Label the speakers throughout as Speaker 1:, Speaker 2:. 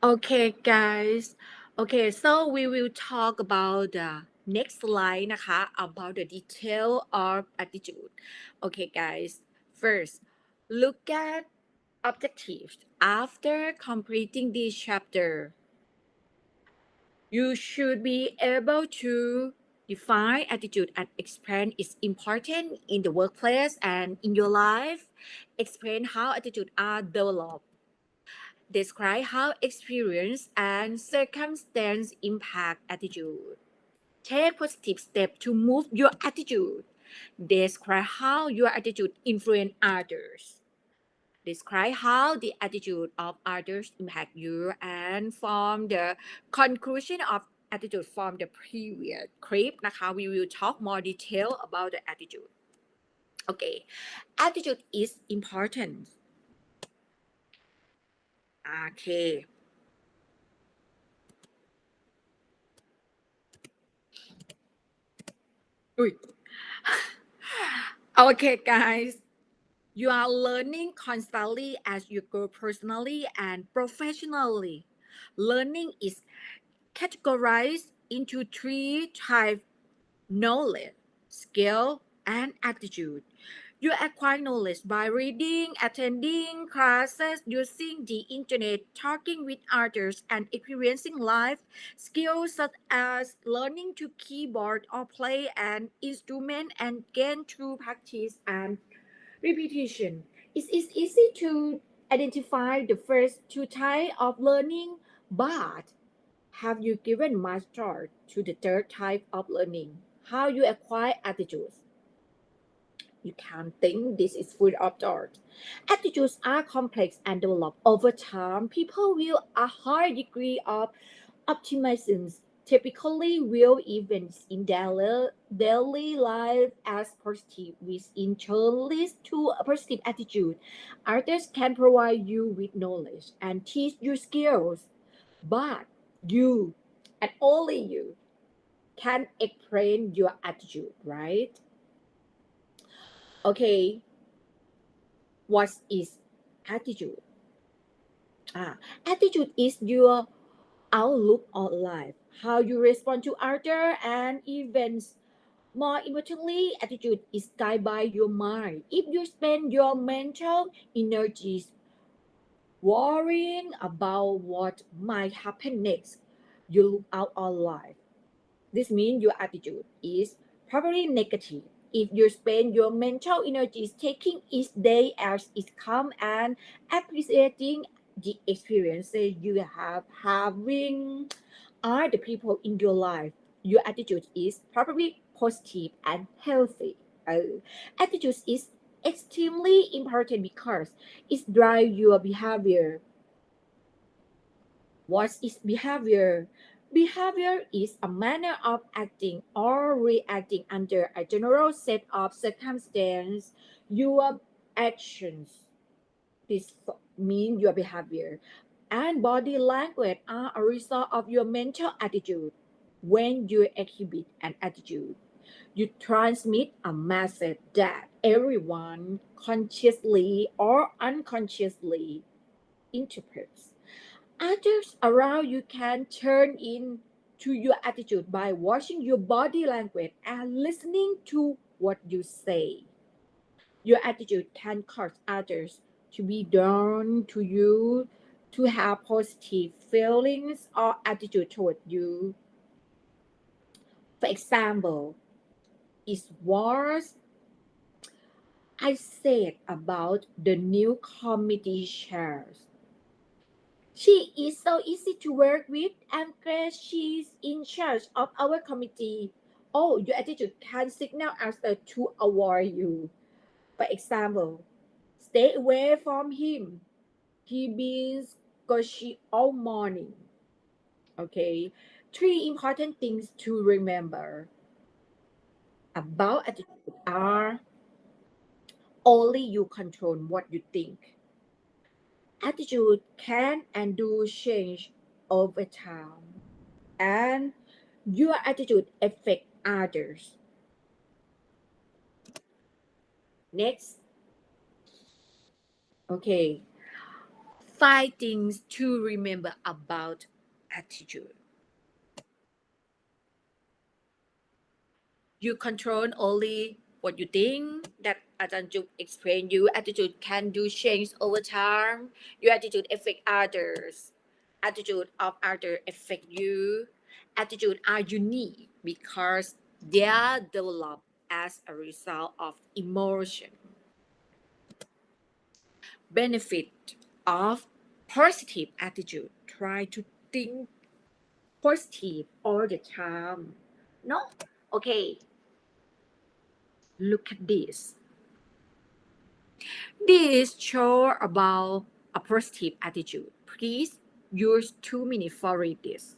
Speaker 1: Okay, guys. Okay, so we will talk about the next slide นะคะ about the detail of attitude. Okay, guys. First, look at objectives. After completing this chapter, you should be able to define attitude and explain its importance in the workplace and in your life. Explain how attitude are developed. Describe how experience and circumstance impact attitude. Take positive steps to move your attitude. Describe how your attitude influence others. Describe how the attitude of others impact you and form the conclusion of attitude from the previous clip นะคะ we will talk more detail about the attitude. Okay, attitude is important. Okay. Ui. Okay, guys. You are learning constantly as you grow personally and professionally. Learning is categorized into three types: knowledge, skill, and attitude. You acquire knowledge by reading, attending classes, using the internet, talking with others, and experiencing life. Skills such as learning to keyboard or play an instrument and gain through practice and repetition. It's easy to identify the first two types of learning, but have you given much thought to the third type of learning? How you acquire attitudes? You can't think this is full of thought. Attitudes are complex and develop over time. People with a high degree of optimism typically view events in daily life as positive, which in turn leads to a positive attitude. Others can provide you with knowledge and teach you skills, but you and only you can explain your attitude, right? Okay, what is attitude? Attitude is your outlook on life, how you respond to others and events. More importantly, attitude is guided by your mind. If you spend your mental energies worrying about what might happen next, you look out on life. This means your attitude is probably negative. If you spend your mental energies taking each day as it comes and appreciating the experiences you have having are the people in your life, your attitude is probably positive and healthy. Attitude is extremely important because it drives your behavior. What is behavior? Behavior is a manner of acting or reacting under a general set of circumstances. Your actions, this mean your behavior, and body language are a result of your mental attitude. When you exhibit an attitude, you transmit a message that everyone consciously or unconsciously interprets. Others around you can turn in to your attitude by watching your body language and listening to what you say. Your attitude can cause others to be drawn to you, to have positive feelings or attitude toward you. For example, it was I said about the new committee chairs. She is so easy to work with. I'm glad she's in charge of our committee. Oh, your attitude can signal others to avoid you. For example, stay away from him. He being gushy all morning. Okay. Three important things to remember about attitude are: only you control what you think. Attitude can and do change over time. And your attitude affect others. Next, okay. 5 things to remember about attitude. You control only what you think. That Ajanjuk explained you. Attitude can do change over time. Your attitude affect others. Attitude of others affect you. Attitude are unique because they are developed as a result of emotion. Benefit of positive attitude. Try to think positive all the time. No? Okay, look at this. This show about a positive attitude. Please use 2 minutes for read this.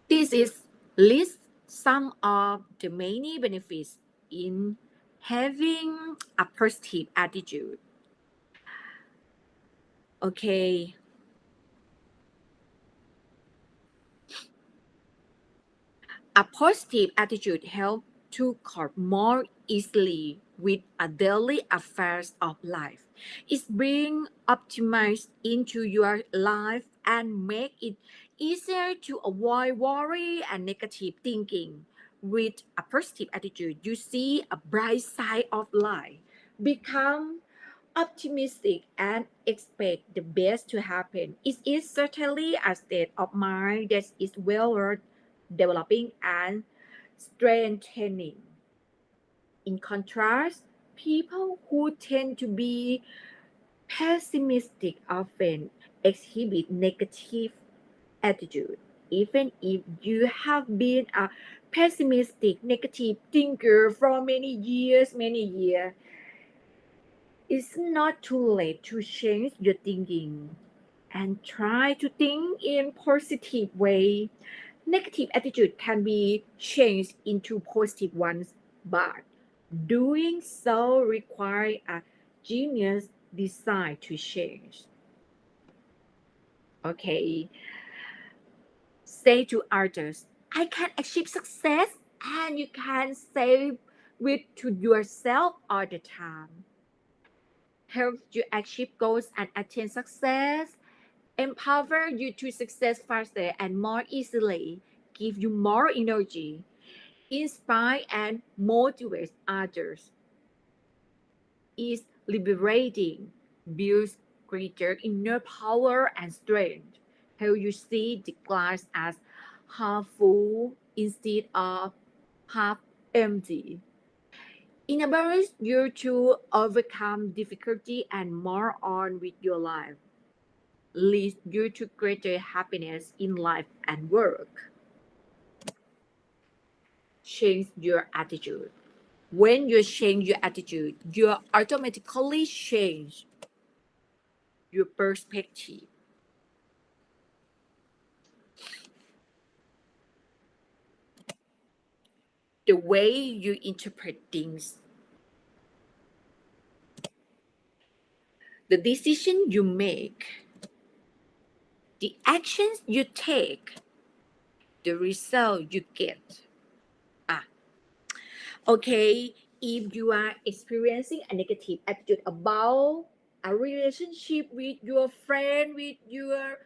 Speaker 1: This is list some of the many benefits in having a positive attitude. Okay, a positive attitude helps to cope more easily with a daily affairs of life. It brings optimism into your life and make it easier to avoid worry and negative thinking. With a positive attitude, you see a bright side of life. Become optimistic and expect the best to happen. It is certainly a state of mind that is well worth developing and strengthening. In contrast, people who tend to be pessimistic often exhibit negative attitude. Even if you have been a pessimistic, negative thinker for many years, it's not too late to change your thinking and try to think in positive way. Negative attitude can be changed into positive ones, but doing so requires a genius desire to change. Okay, say to others, I can achieve success, and you can say it to yourself all the time. Help you achieve goals and attain success, empower you to success faster and more easily, give you more energy, inspire and motivate others, is liberating, builds greater inner power and strength, help you see the glass as half full instead of half empty. Enables you to overcome difficulty and more on with your life, leads you to greater happiness in life and work. Change your attitude. When you change your attitude, you automatically change your perspective, the way you interpret things, the decision you make, the actions you take, the result you get. Ah, okay, if you are experiencing a negative attitude about a relationship with your friend, with your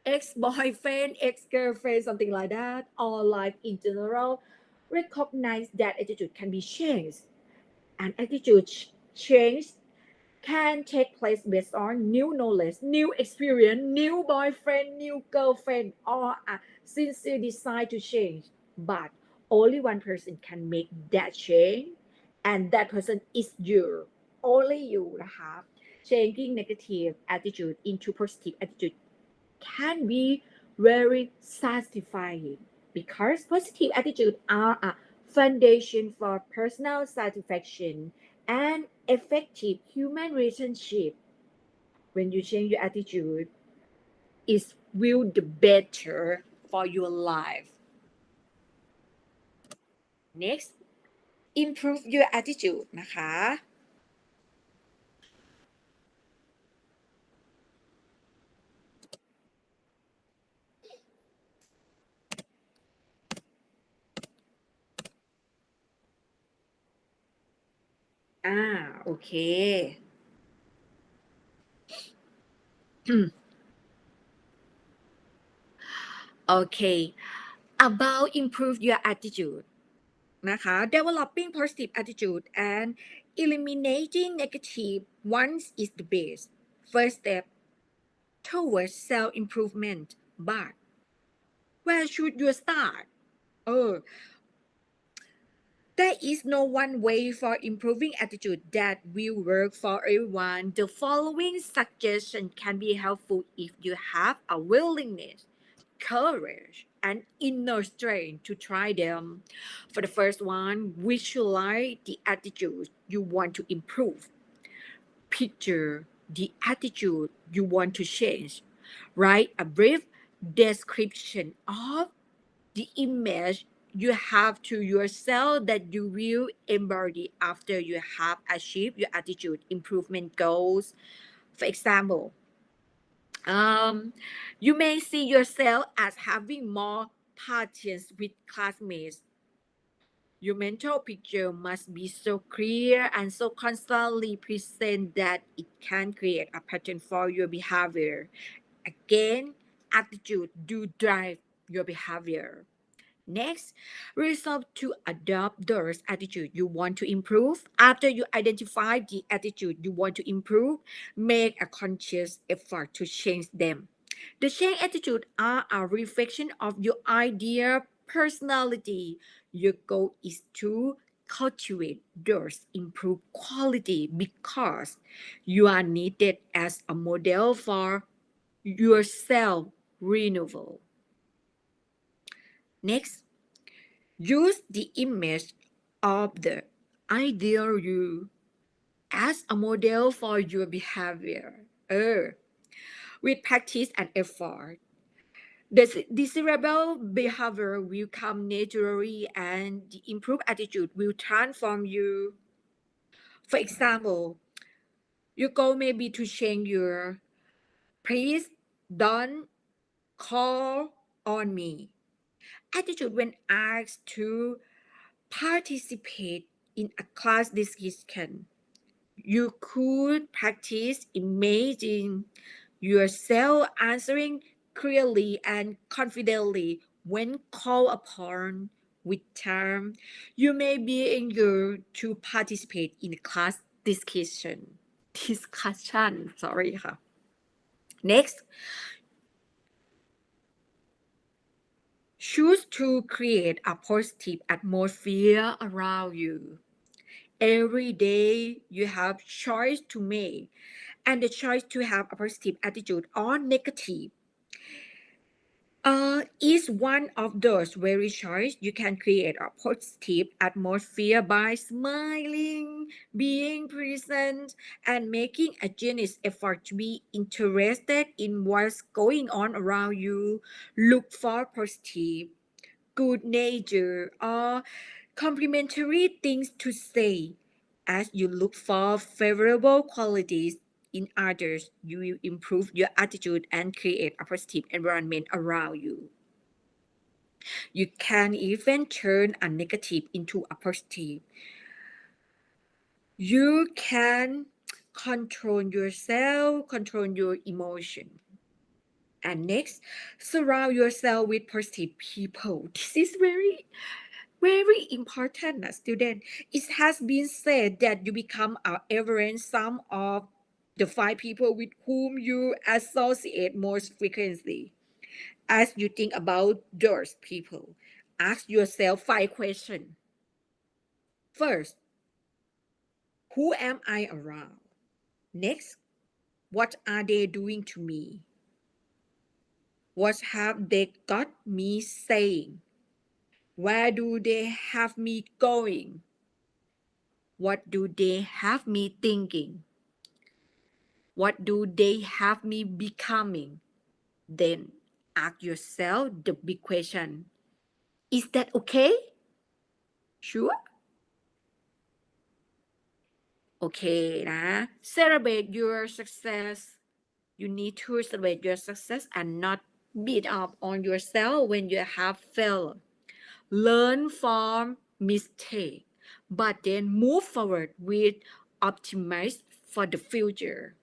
Speaker 1: ex-boyfriend, ex-girlfriend, something like that, or life in general, recognize that attitude can be changed. And attitude change can take place based on new knowledge, new experience, new boyfriend, new girlfriend, or a sincere desire to change. But only one person can make that change, and that person is you. Only you have changing negative attitude into positive attitude can be very satisfying because positive attitude are a foundation for personal satisfaction and effective human relationship. When you change your attitude, it will be better for your life. Next, improve your attitude นะคะ โอเค โอเค about improve your attitude นะคะ developing positive attitude and eliminating negative ones is the best first step towards self improvement but where should you start เออ There is no one way for improving attitude that will work for everyone. The following suggestion can be helpful if you have a willingness, courage, and inner strength to try them. For the first one, visualize the attitude you want to improve. Picture the attitude you want to change. Write a brief description of the image you have to yourself that you will embody after you have achieved your attitude improvement goals. For example, um, you may see yourself as having more patience with classmates. Your mental picture must be so clear and so constantly present that it can create a pattern for your behavior. Again, attitude do drive your behavior. Next, resolve to adopt those attitude you want to improve. After you identify the attitude you want to improve, make a conscious effort to change them. The change attitude are a reflection of your ideal personality. Your goal is to cultivate those improved quality because you are needed as a model for your self renewal. Next, use the image of the ideal you as a model for your behavior. With practice and effort, the desirable behavior will come naturally and the improved attitude will transform you. For example, your goal may be to change your please don't call on me attitude when asked to participate in a class discussion. You could practice imagining yourself answering clearly and confidently when called upon. With time, you may be eager to participate in a class discussion. Sorry ค่ะ Next, choose to create a positive atmosphere around you. Every day you have choice to make and the choice to have a positive attitude or negative is one of those very choice. You can create a positive atmosphere by smiling, being present, and making a genuine effort to be interested in what's going on around you. Look for positive, good nature, or complimentary things to say. As you look for favorable qualities in others, you will improve your attitude and create a positive environment around you. You can even turn a negative into a positive. You can control yourself, control your emotion. And next, surround yourself with positive people. This is very important, student. It has been said that you become an average sum of the 5 people with whom you associate most frequently. As you think about those people, ask yourself 5 questions. First, who am I around? Next, what are they doing to me? What have they got me saying? Where do they have me going? What do they have me thinking? What do they have me becoming? Then ask yourself the big question. Is that okay? Sure? Okay นะ Celebrate your success. You need to celebrate your success and not beat up on yourself when you have failed. Learn from mistake. but then move forward with optimism for the future.